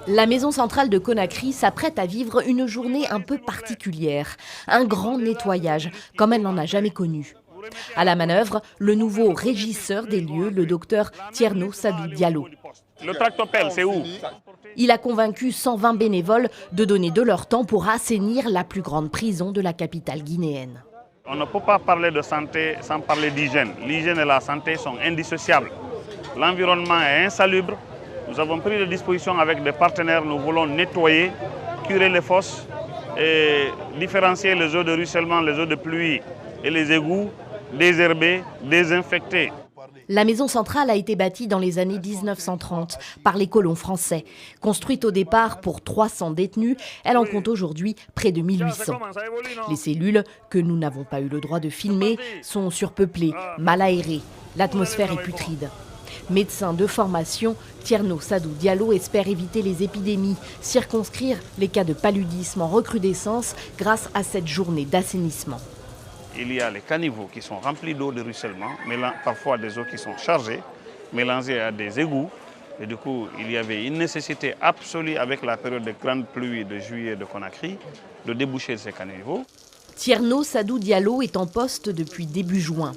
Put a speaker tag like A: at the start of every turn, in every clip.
A: La maison centrale de Conakry s'apprête à vivre une journée un peu particulière. Un grand nettoyage, comme elle n'en a jamais connu. À la manœuvre, le nouveau régisseur des lieux, le docteur Thierno Sadou Diallo.
B: Le tractopelle, c'est où?
A: Il a convaincu 120 bénévoles de donner de leur temps pour assainir la plus grande prison de la capitale guinéenne.
B: On ne peut pas parler de santé sans parler d'hygiène. L'hygiène et la santé sont indissociables. L'environnement est insalubre. Nous avons pris des dispositions avec des partenaires. Nous voulons nettoyer, curer les fosses et différencier les eaux de ruissellement, les eaux de pluie et les égouts, désherber, désinfecter.
A: La maison centrale a été bâtie dans les années 1930 par les colons français. Construite au départ pour 300 détenus, elle en compte aujourd'hui près de 1800. Les cellules, que nous n'avons pas eu le droit de filmer, sont surpeuplées, mal aérées. L'atmosphère est putride. Médecin de formation, Thierno Sadou Diallo espère éviter les épidémies, circonscrire les cas de paludisme en recrudescence grâce à cette journée d'assainissement.
B: Il y a les caniveaux qui sont remplis d'eau de ruissellement, parfois des eaux qui sont chargées, mélangées à des égouts. Et du coup, il y avait une nécessité absolue avec la période de grande pluie de juillet de Conakry de déboucher ces caniveaux.
A: Thierno Sadou Diallo est en poste depuis début juin.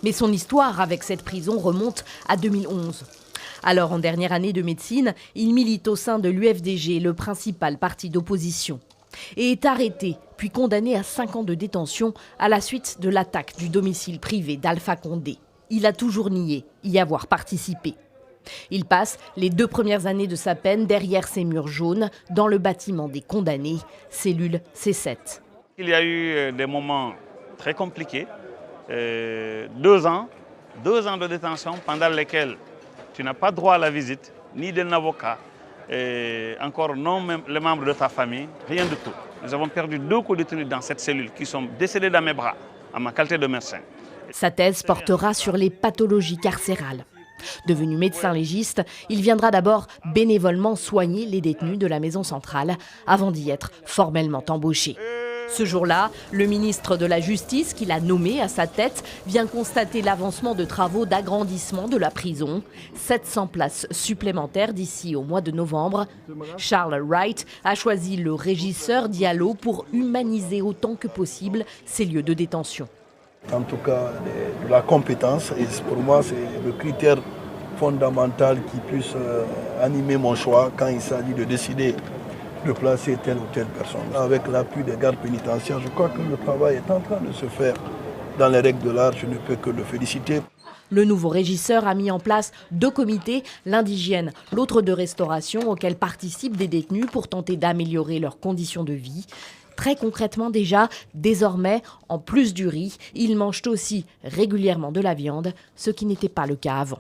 A: Mais son histoire avec cette prison remonte à 2011. Alors, en dernière année de médecine, il milite au sein de l'UFDG, le principal parti d'opposition. Et est arrêté, puis condamné à 5 ans de détention à la suite de l'attaque du domicile privé d'Alpha Condé. Il a toujours nié y avoir participé. Il passe les 2 premières années de sa peine derrière ces murs jaunes, dans le bâtiment des condamnés, cellule C7.
B: Il y a eu des moments très compliqués, 2 ans de détention pendant lesquels tu n'as pas droit à la visite, ni d'un avocat, et encore non même les membres de ta famille, rien du tout. Nous avons perdu 2 co-détenus dans cette cellule qui sont décédés dans mes bras, à ma qualité de médecin.
A: Sa thèse portera sur les pathologies carcérales. Devenu médecin légiste, il viendra d'abord bénévolement soigner les détenus de la maison centrale avant d'y être formellement embauché. Ce jour-là, le ministre de la Justice, qu'il a nommé à sa tête, vient constater l'avancement de travaux d'agrandissement de la prison. 700 places supplémentaires d'ici au mois de novembre. Charles Wright a choisi le régisseur Diallo pour humaniser autant que possible ces lieux de détention.
C: En tout cas, de la compétence, et pour moi, c'est le critère fondamental qui puisse animer mon choix quand il s'agit de décider de placer telle ou telle personne. Avec l'appui des gardes pénitentiaires, je crois que le travail est en train de se faire dans les règles de l'art. Je ne peux que le féliciter.
A: Le nouveau régisseur a mis en place 2 comités, l'un d'hygiène, l'autre de restauration, auxquels participent des détenus pour tenter d'améliorer leurs conditions de vie. Très concrètement déjà, désormais, en plus du riz, ils mangent aussi régulièrement de la viande, ce qui n'était pas le cas avant.